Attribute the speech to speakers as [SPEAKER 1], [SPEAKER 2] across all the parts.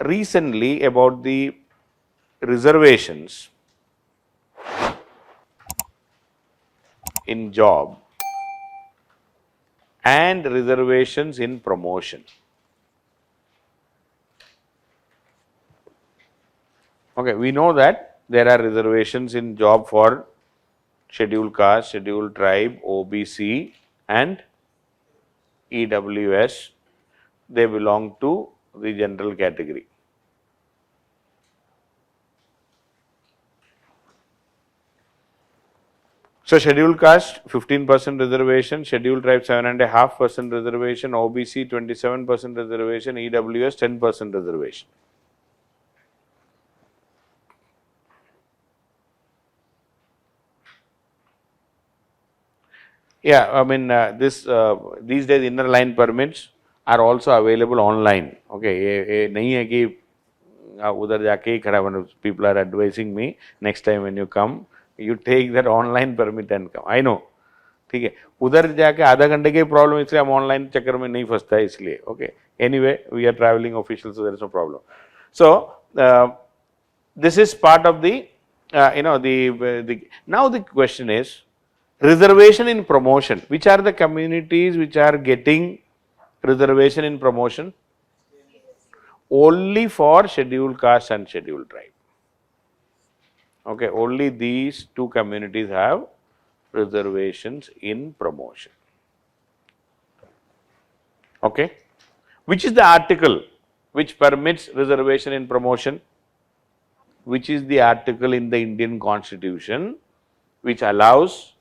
[SPEAKER 1] recently about the reservations in job and reservations in promotion. Okay, we know that there are reservations in job for scheduled caste, scheduled tribe, OBC and EWS. They belong to the general category. So, scheduled caste 15% reservation, scheduled tribe 7.5% reservation, OBC 27% reservation, EWS 10% reservation. Yeah, I mean these days inner line permits are also available online. Okay, ये नहीं है कि उधर जाके ही खड़ा. People are advising me next time when you come, you take that online permit and come. I know, ठीक है. उधर जाके आधा घंटे की प्रॉब्लम इसलिए हम ऑनलाइन चक्कर में नहीं फंसता है इसलिए. Okay, anyway we are traveling officials, so there is no problem. So this is part of the now the question is reservation in promotion. Which are the communities which are getting reservation in promotion? Only for scheduled caste and scheduled tribe. Okay, only these two communities have reservations in promotion. Okay, which is the article which permits reservation in promotion? Which is the article in the Indian Constitution which allows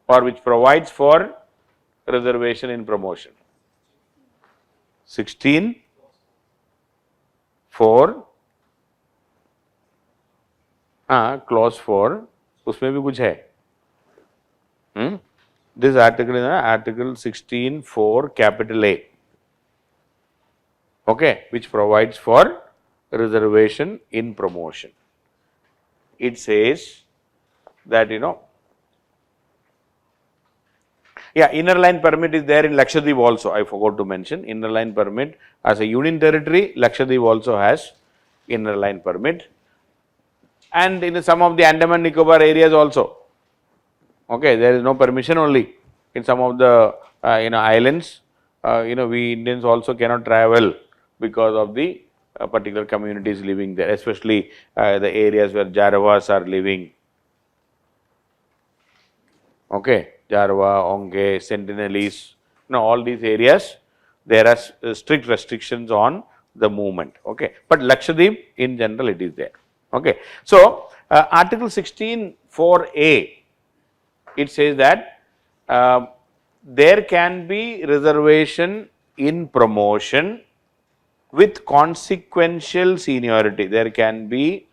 [SPEAKER 1] or which provides for reservation in promotion? 16(4) clause 4, उसमें भी कुछ है. This article is article 16(4) capital A. Okay, which provides for reservation in promotion. It says that inner line permit is there in Lakshadweep also. I forgot to mention inner line permit as a union territory. Lakshadweep also has inner line permit, and in some of the Andaman Nicobar areas also. Okay, there is no permission only in some of the islands. We Indians also cannot travel because of the particular communities living there, especially the areas where Jaravas are living. Okay, Jarva, Onge, Sentinelese, all these areas, there are strict restrictions on the movement. Okay, but Lakshadweep in general it is there. Okay, so article 16(4)(a), it says that there can be reservation in promotion with consequential seniority. There can be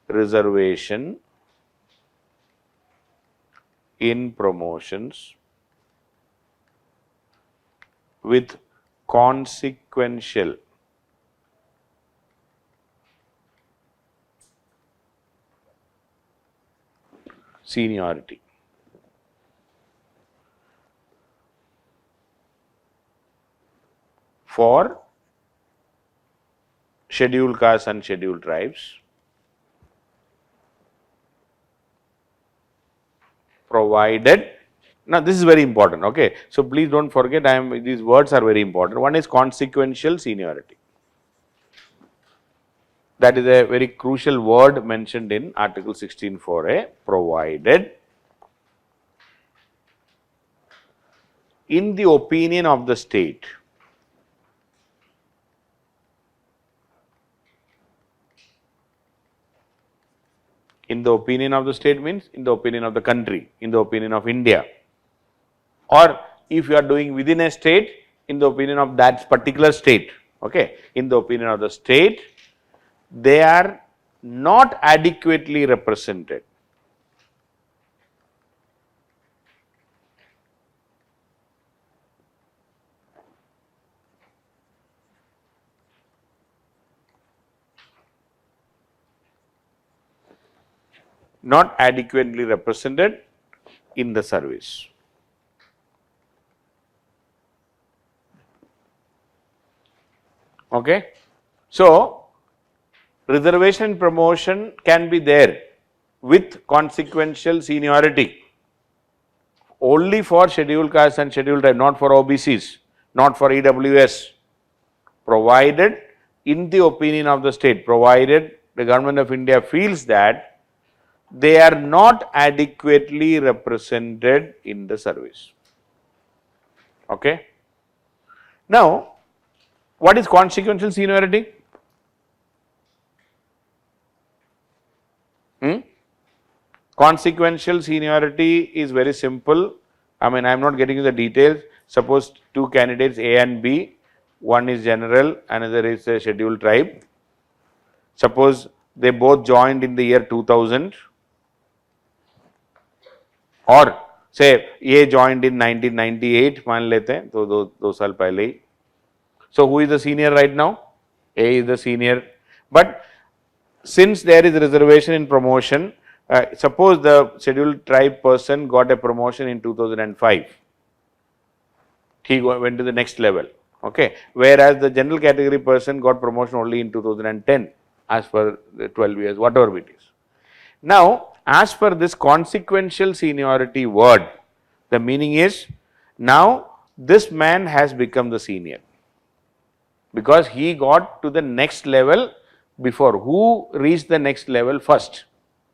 [SPEAKER 1] reservation in promotions with consequential seniority. For scheduled castes and scheduled tribes, provided, now this is very important. Okay, so please don't forget, these words are very important. One is consequential seniority. That is a very crucial word mentioned in article 16(4)(a), provided in the opinion of the state in the opinion of the state means in the opinion of the country, in the opinion of India, or if you are doing within a state, in the opinion of that particular state. Okay, in the opinion of the state, they are not adequately represented. Not adequately represented in the service. Okay. So, reservation and promotion can be there with consequential seniority only for scheduled castes and scheduled tribes, not for OBCs, not for EWS, provided in the opinion of the state, provided the government of India feels that they are not adequately represented in the service. Okay. Now, what is consequential seniority? Consequential seniority is very simple. I mean, I am not getting you the details. Suppose two candidates A and B, one is general, another is a scheduled tribe. Suppose they both joined in the year 2000, or say A joined in 1998, मान लेते हैं तो दो साल पहले ही. So who is the senior right now? A is the senior. But since there is reservation in promotion, suppose the scheduled tribe person got a promotion in 2005. He went to the next level. Okay. Whereas the general category person got promotion only in 2010 as per the 12 years, whatever it is. Now, as per this consequential seniority word, the meaning is now this man has become the senior because he got to the next level before. Who reached the next level first?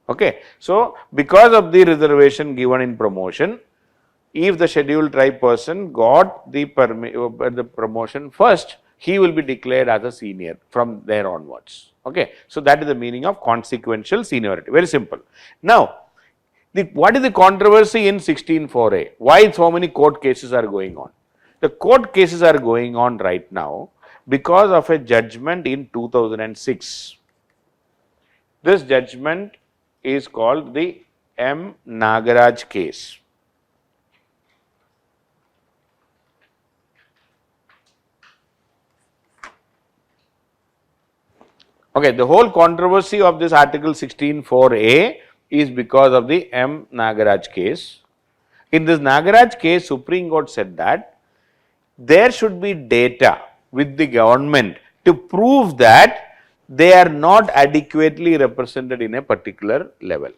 [SPEAKER 1] Okay. So, because of the reservation given in promotion, if the scheduled tribe person got the promotion first, he will be declared as a senior from there onwards. Okay. So, that is the meaning of consequential seniority, very simple. Now, what is the controversy in 16(4)(a)? Why so many court cases are going on? The court cases are going on right now because of a judgment in 2006. This judgment is called the M. Nagaraj case. Okay, the whole controversy of this article 16(4)(a) is because of the M. Nagaraj case. In this Nagaraj case, Supreme Court said that there should be data with the government to prove that they are not adequately represented in a particular level.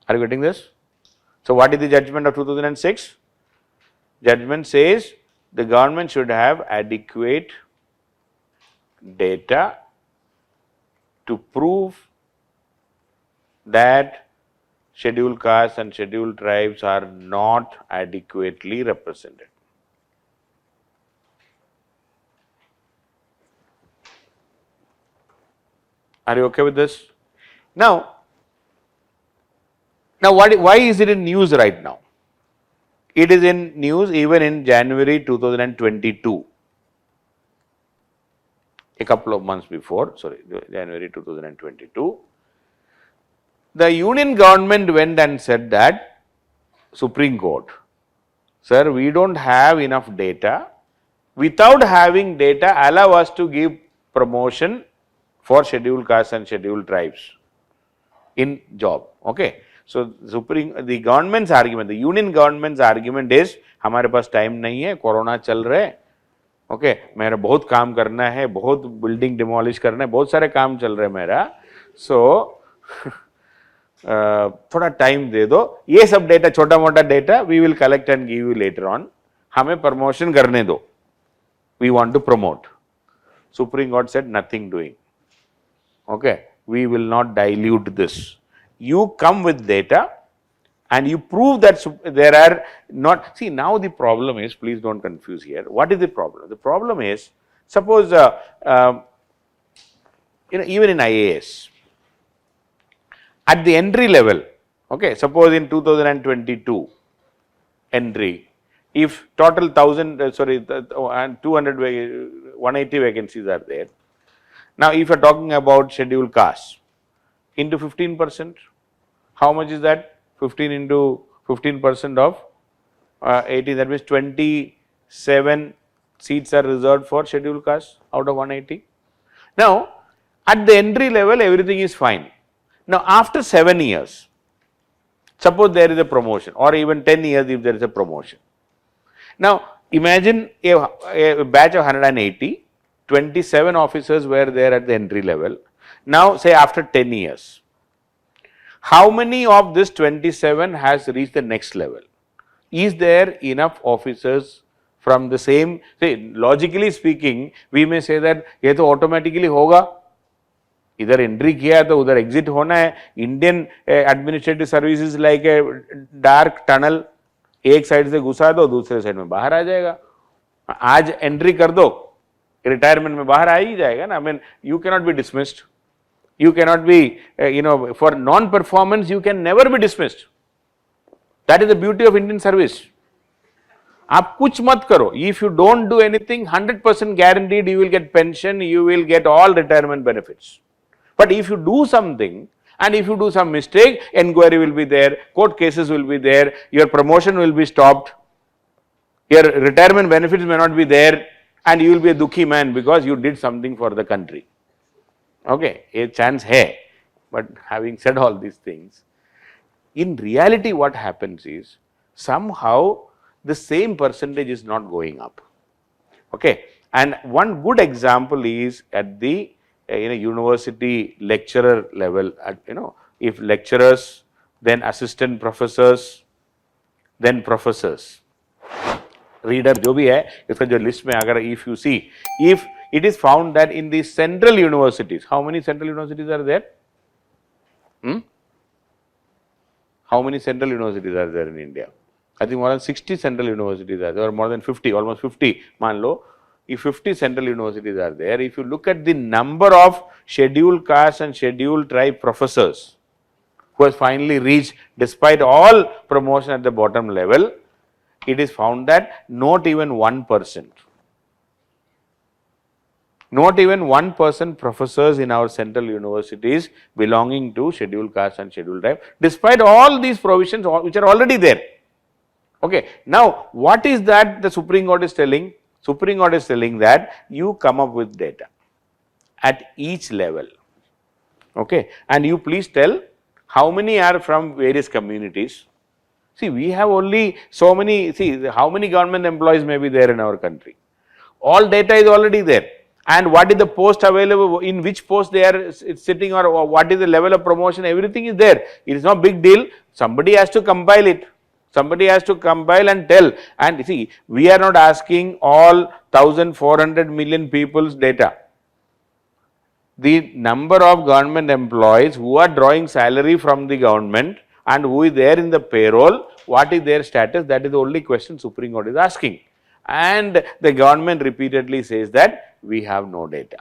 [SPEAKER 1] Are you getting this? So, what is the judgment of 2006? Judgment says the government should have adequate data to prove that scheduled castes and scheduled tribes are not adequately represented. Are you okay with this? Now why is it in news right now? It is in news even in January 2022. A couple of months before, sorry, January 2022, the union government went and said that, Supreme Court, sir, we don't have enough data. Without having data, allow us to give promotion for scheduled castes and scheduled tribes in job. Okay. So, the government's argument, the union government's argument is, हमारे पास time नहीं है, corona चल रहा है, okay, मेरा बहुत काम करना है, बहुत बिल्डिंग डिमोलिश करना है, बहुत सारे काम चल रहे हैं मेरा, सो थोड़ा टाइम दे दो, ये सब डेटा, छोटा मोटा data we will collect and give you later on, हमें प्रमोशन करने दो, we want to promote. Supreme court said nothing doing. Okay, we will not dilute this. You come with data and you prove that there are not. See, now the problem is, please don't confuse here. What is the problem? The problem is, suppose even in IAS, at the entry level, okay, suppose in 2022 entry, if total 180 vacancies are there. Now, if you are talking about scheduled castes into 15%, how much is that? 15 into 15% of 80, that means 27 seats are reserved for scheduled castes out of 180. Now, at the entry level, everything is fine. Now, after 7 years, suppose there is a promotion, or even 10 years if there is a promotion. Now, imagine a batch of 180. 27 officers were there at the entry level. Now say after 10 years, how many of this 27 has reached the next level? Is there enough officers from the same, say logically speaking, we may say that ये तो automatically होगा, इधर entry किया तो उधर exit होना है. Indian administrative service is like a dark tunnel, एक साइड से घुसा दो दूसरे साइड में बाहर आ जाएगा. आज एंट्री कर दो, रिटायरमेंट में बाहर आ ही जाएगा ना. I mean you can not be dismissed, you can not be for non performance you can never be dismissed. That is the beauty of Indian service. आप कुछ मत करो, if you don't do anything 100% guaranteed you will get pension, you will get all retirement benefits. But if you do something and if you do some mistake, inquiry will be there, court cases will be there, your promotion will be stopped, your retirement benefits may not be there, and you will be a dukhi man because you did something for the country. Okay, a chance hai. But having said all these things, in reality what happens is somehow the same percentage is not going up. Okay, and one good example is at the university lecturer level. If lecturers, then assistant professors, then professors, reader जो भी है इसका जो list में अगर if you see, if it is found that in the central universities, how many central universities are there? How many central universities are there in India? I think more than 60 central universities are there, or more than 50, almost 50. मान लो, if 50 central universities are there, if you look at the number of scheduled caste and scheduled tribe professors who has finally reached, despite all promotion at the bottom level, it is found that not even 1%, not even 1% professors in our central universities belonging to scheduled caste and scheduled tribe, despite all these provisions which are already there. Okay, now what is that the Supreme Court is telling? Supreme Court is telling that you come up with data at each level, okay, and you please tell how many are from various communities. See, we have only so many, see how many government employees may be there in our country. All data is already there, and what is the post available, in which post they are sitting, or what is the level of promotion, everything is there. It is no big deal. Somebody has to compile it. Somebody has to compile and tell. And see, we are not asking all 1,400 million people's data. The number of government employees who are drawing salary from the government and who is there in the payroll, what is their status, that is the only question Supreme Court is asking. And the government repeatedly says that we have no data.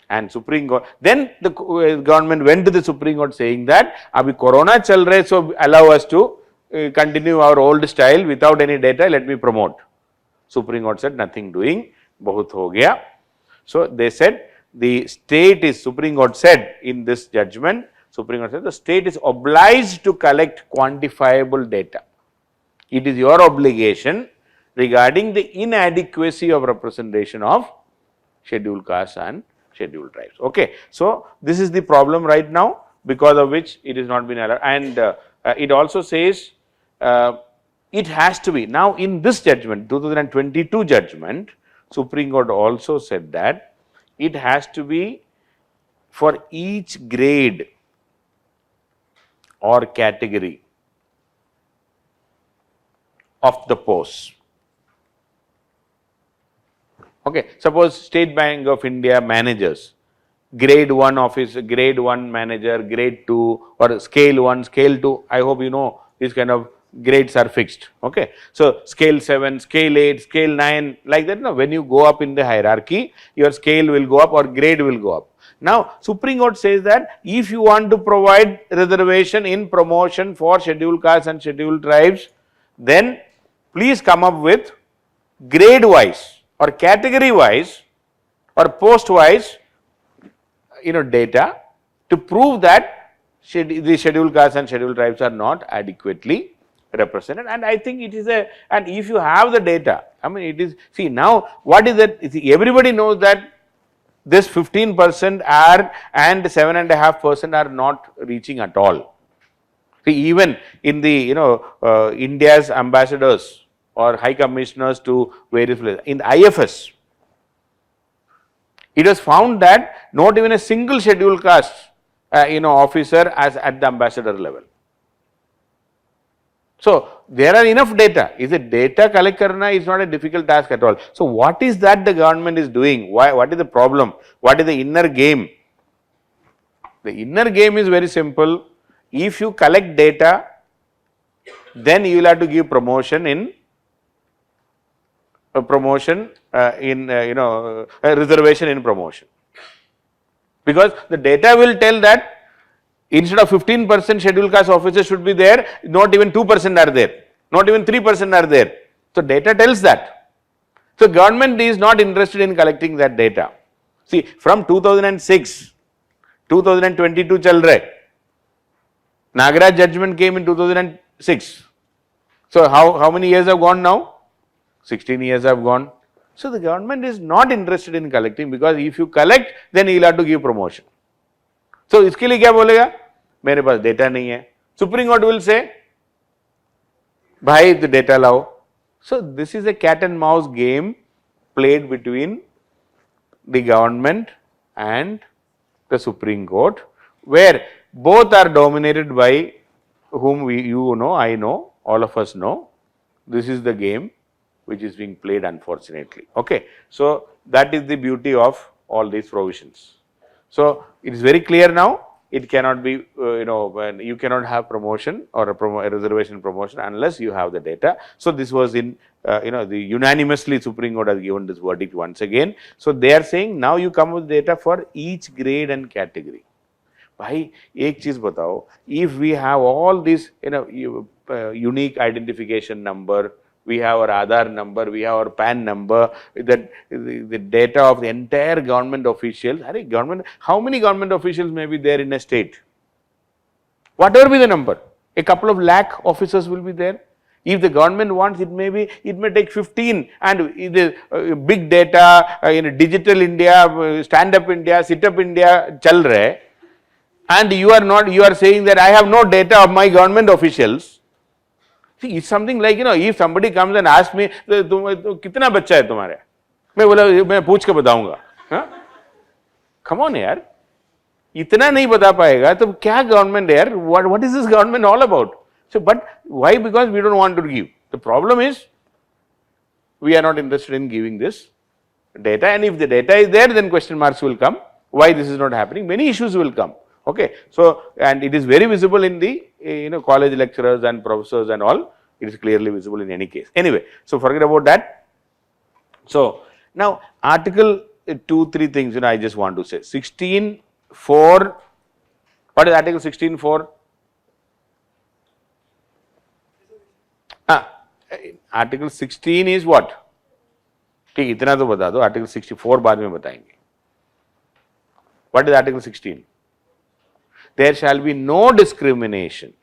[SPEAKER 1] And Supreme Court, then the government went to the Supreme Court saying that, abhi corona chal rahe, so allow us to continue our old style without any data, let me promote. Supreme Court said nothing doing, bahut ho gaya. So they said the state is, Supreme Court said in this judgment, Supreme Court said the state is obliged to collect quantifiable data. It is your obligation regarding the inadequacy of representation of scheduled castes and scheduled tribes. Okay, so this is the problem right now, because of which it is not been allowed. And it also says it has to be. Now in this judgment, 2022 judgment, Supreme Court also said that it has to be for each grade or category of the posts. Okay, suppose State Bank of India managers, grade 1 officer, grade 1 manager, grade 2, or scale 1, scale 2, I hope you know these kind of grades are fixed. Okay, so scale 7, scale 8, scale 9, like that. No, when you go up in the hierarchy, your scale will go up or grade will go up. Now, Supreme Court says that if you want to provide reservation in promotion for scheduled castes and scheduled tribes, then please come up with grade wise or category wise or post wise data to prove that the scheduled castes and scheduled tribes are not adequately represented. And I think it is and if you have the data, I mean it is, see now what is that, see, everybody knows that this 15% are and 7.5% are not reaching at all. See, even in the India's ambassadors or high commissioners to various places, in the IFS, It was found that not even a single scheduled caste officer as at the ambassador level. So there are enough data. Is it data collect karna is not a difficult task at all. So what is that the government is doing? Why? What is the problem? What is the inner game? The inner game is very simple. If you collect data, then you will have to give promotion in a reservation in promotion, because the data will tell that instead of 15% scheduled caste officers should be there, not even 2% are there, not even 3% are there. So data tells that. So government is not interested in collecting that data. See, from 2006, 2022 chal rahe. Nagaraj judgment came in 2006. So how many years have gone now? 16 years have gone. So the government is not interested in collecting, because if you collect, then you will have to give promotion. So इसके लिए क्या बोलेगा? मेरे पास data नहीं है. Supreme Court will say, भाई तो data लाओ. So this is a cat and mouse game played between the government and the Supreme Court, where both are dominated by whom I know, all of us know. This is the game which is being played, unfortunately. Okay, so that is the beauty of all these provisions. So it is very clear now. It cannot be, when you cannot have promotion or a reservation promotion unless you have the data. So this was in, the unanimously Supreme Court has given this verdict once again. So they are saying now you come with data for each grade and category. भाई एक चीज बताओ, if we have all this unique identification number, we have our Aadhaar number, we have our PAN number, that the data of the entire government officials. How many government officials may be there in a state? Whatever be the number, a couple of lakh officers will be there. If the government wants, it may take 15, and the big data, digital India, stand up India, sit up India chal rahe, and you are saying that I have no data of my government officials. See, it's something like, if somebody comes and asks me, कितना बच्चा है तुम्हारे? मैं बोला, मैं पूछ के बताऊंगा. Come on यार, इतना नहीं बता पाएगा तो क्या government यार? What is this government all about? So, but why? Because we don't want to give. The problem is, we are not interested in giving this data, and if the data is there, then question marks will come. Why this is not happening? Many issues will come. Okay, so and it is very visible in the college lecturers and professors and all. It is clearly visible in any case. Anyway, so forget about that. So now Article 2-3 things I just want to say. 16(4). What is Article 16(4)? Article 16 is what? ठीक, इतना तो बता दो. Article 64 बाद में बताएंगे. What is Article 16? There shall be no discrimination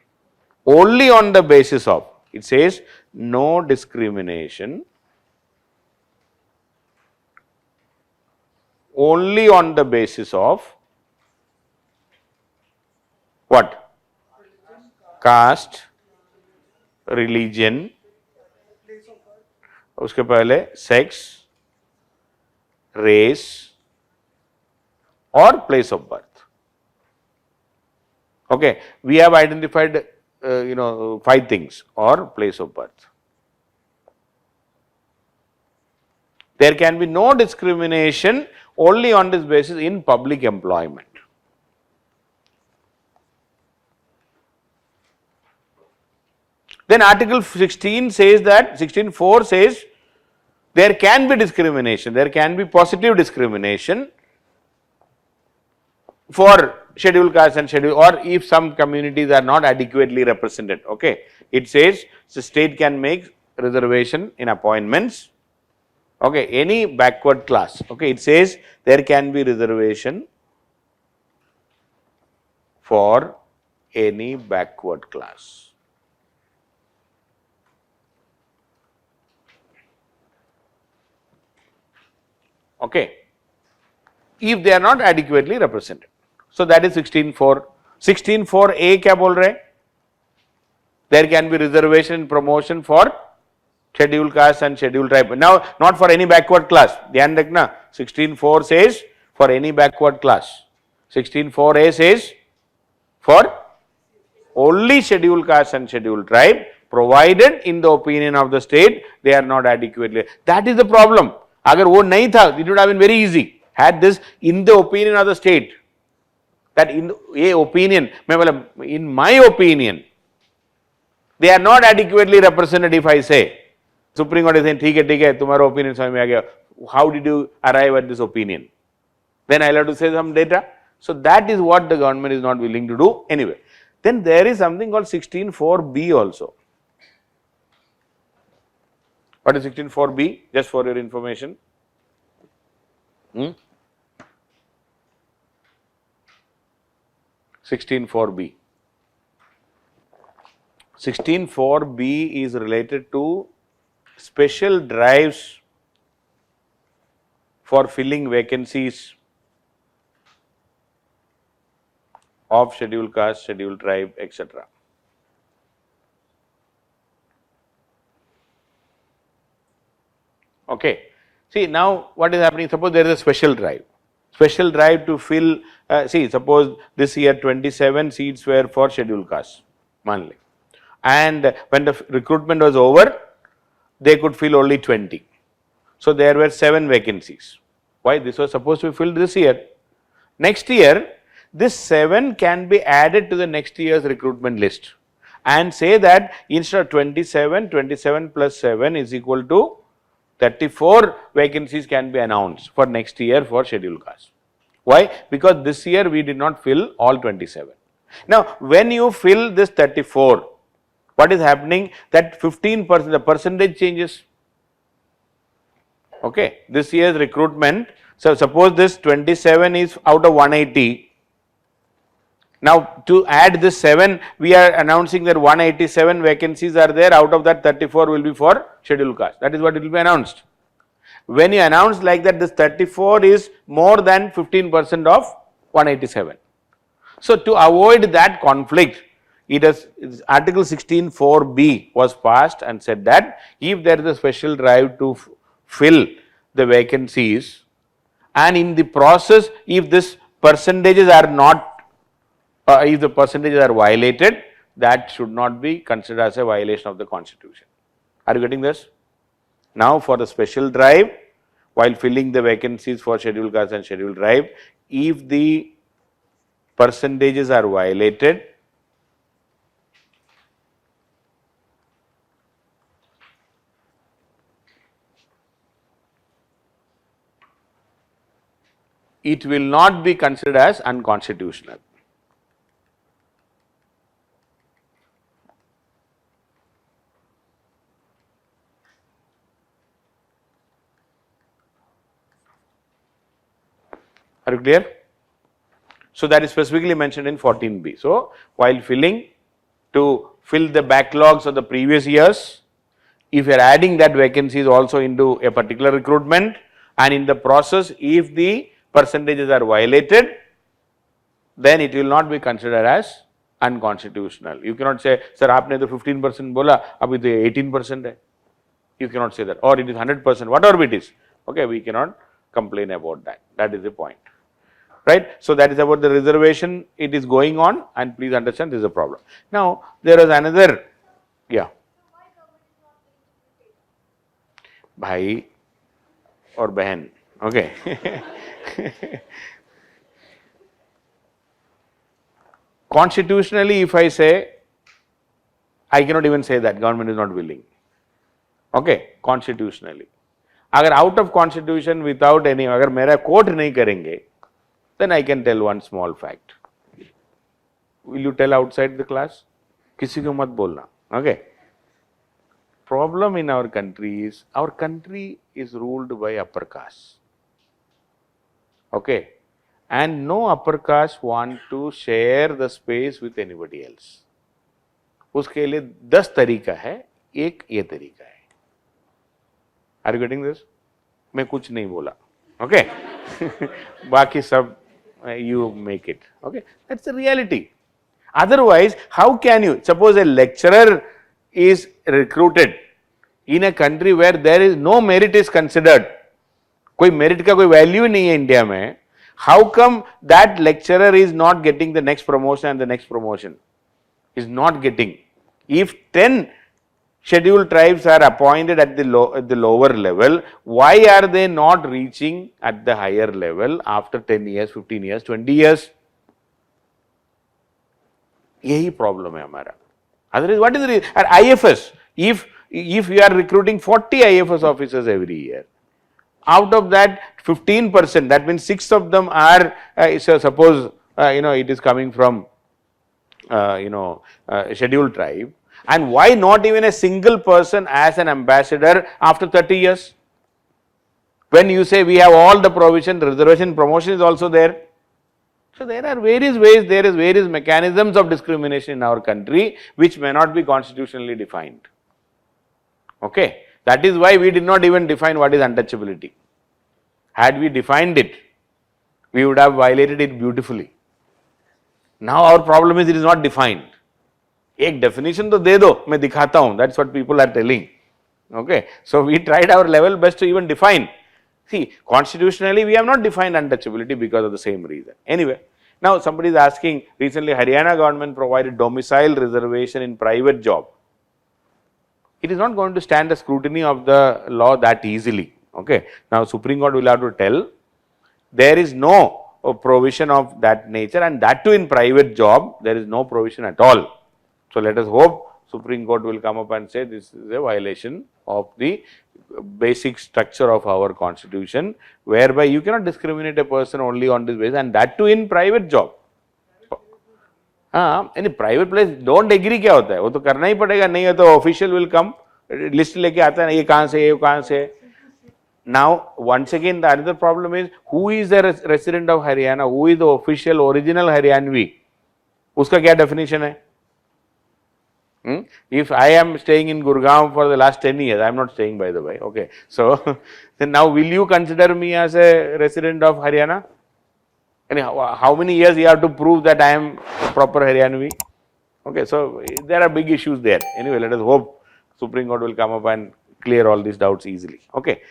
[SPEAKER 1] only on the basis of, it says no discrimination only on the basis of what? Caste, religion, उसके पहले sex, race or place of birth. Okay, we have identified 5 things, or place of birth. There can be no discrimination only on this basis in public employment. Then Article 16 says that, 16(4) says there can be discrimination, there can be positive discrimination for scheduled caste and scheduled, or if some communities are not adequately represented. Okay, it says the state can make reservation in appointments. Okay, any backward class. Okay, it says there can be reservation for any backward class. Okay, if they are not adequately represented. So that is 16(4). 16(4)(a) क्या बोल रहे? There can be reservation promotion for scheduled caste and scheduled tribe. Now, not for any backward class. ध्यान रखना. 16(4) says for any backward class. 16(4)(a) says for only scheduled caste and scheduled tribe, provided in the opinion of the state they are not adequately. That is the problem. Agar wo nahi tha, it would have been very easy. Had this in the opinion of the state, that in a opinion, in my opinion, they are not adequately represented. If I say, Supreme Court is saying, ठीक है, तुम्हारा opinion समझ में आ गया. How did you arrive at this opinion? Then I'll have to say some data. So that is what the government is not willing to do anyway. Then there is something called 16(4)(b) also. What is 16(4)(b)? Just for your information. 16(4)(b). 16(4)(b) is related to special drives for filling vacancies of scheduled caste, scheduled tribe, etc. Okay. See, now what is happening? Suppose there is a special drive to fill, suppose this year 27 seats were for scheduled caste, manli. And when the recruitment was over, they could fill only 20. So there were 7 vacancies. Why? This was supposed to be filled this year. Next year, this 7 can be added to the next year's recruitment list and say that instead of 27, 27 plus 7 is equal to 34 vacancies can be announced for next year for scheduled caste. Why? Because this year we did not fill all 27. Now, when you fill this 34, what is happening? That 15%, the percentage changes. Okay, this year's recruitment, so suppose this 27 is out of 180. Now, to add this 7, we are announcing that 187 vacancies are there, out of that 34 will be for scheduled caste. That is what it will be announced. When you announce like that, this 34 is more than 15% of 187. So, to avoid that conflict, Article 16(4)(b) was passed and said that if there is a special drive to fill the vacancies, and in the process, if this percentages are not if the percentages are violated, that should not be considered as a violation of the constitution. Are you getting this? Now, for the special drive, while filling the vacancies for scheduled caste and scheduled tribe, if the percentages are violated, it will not be considered as unconstitutional. Are you clear? So that is specifically mentioned in 14(b). So while filling, to fill the backlogs of the previous years, if you are adding that vacancies also into a particular recruitment, and in the process if the percentages are violated, then it will not be considered as unconstitutional. You cannot say, sir, aapne to 15% bola, abhi to 18% hai. You cannot say that, or it is 100%, whatever it is. Okay, we cannot complain about that. That is the point. Right. So that is about the reservation. It is going on, and please understand this is a problem. Now, there is another, bhai or behan. Okay. Constitutionally, if I say, I cannot even say that government is not willing. Okay, constitutionally. Agar out of constitution without any, agar mera court nahi karenge, then I can tell one small fact. Will you tell outside the class? Kisi ko mat bolna. Okay. Problem in our country is ruled by upper caste. Okay. And no upper caste want to share the space with anybody else. उसके लिए 10 तरीका है, एक ये तरीका है. Are you getting this? मैं कुछ नहीं बोला. Okay. बाकी सब you make it. Okay. That's the reality. Otherwise, how can you, suppose a lecturer is recruited in a country where there is no merit is considered, कोई merit का कोई value नहीं है इंडिया में, How come that lecturer is not getting the next promotion and the next promotion? Is not getting. If 10 scheduled tribes are appointed at the lower level, why are they not reaching at the higher level after 10 years, 15 years, 20 years? यही problem है हमारा. Otherwise, what is the reason? At IFS, if you are recruiting 40 IFS officers every year, out of that 15%, that means 6 of them are, so suppose, it is coming from, scheduled tribe, and why not even a single person as an ambassador after 30 years? When you say we have all the provision, reservation promotion is also there. So there are various ways, there is various mechanisms of discrimination in our country which may not be constitutionally defined. Okay. That is why we did not even define what is untouchability. Had we defined it, we would have violated it beautifully. Now our problem is it is not defined. एक definition तो दे दो, मैं दिखाता हूँ. That's what people are telling. Okay. So we tried our level best to even define. See, constitutionally we have not defined untouchability because of the same reason. Anyway, now somebody is asking, recently Haryana government provided domicile reservation in private job. It is not going to stand the scrutiny of the law that easily. Okay. Now Supreme Court will have to tell, there is no provision of that nature, and that too in private job, there is no provision at all. So let us hope Supreme Court will come up and say this is a violation of the basic structure of our constitution, whereby you cannot discriminate a person only on this basis, and that too in private job. Any private place don't agree क्या होता है, वो तो करना ही पड़ेगा, नहीं है तो official will come, list लेके आता है, ये कहाँ से, ये कहाँ से. Now once again the another problem is, who is the resident of Haryana, who is the official original Haryanvi, उसका क्या definition है? If I am staying in Gurgaon for the last 10 years, I am not staying by the way, okay. So then now will you consider me as a resident of Haryana? And how many years you have to prove that I am a proper Haryanvi? Okay, so there are big issues there. Anyway, let us hope Supreme Court will come up and clear all these doubts easily. Okay.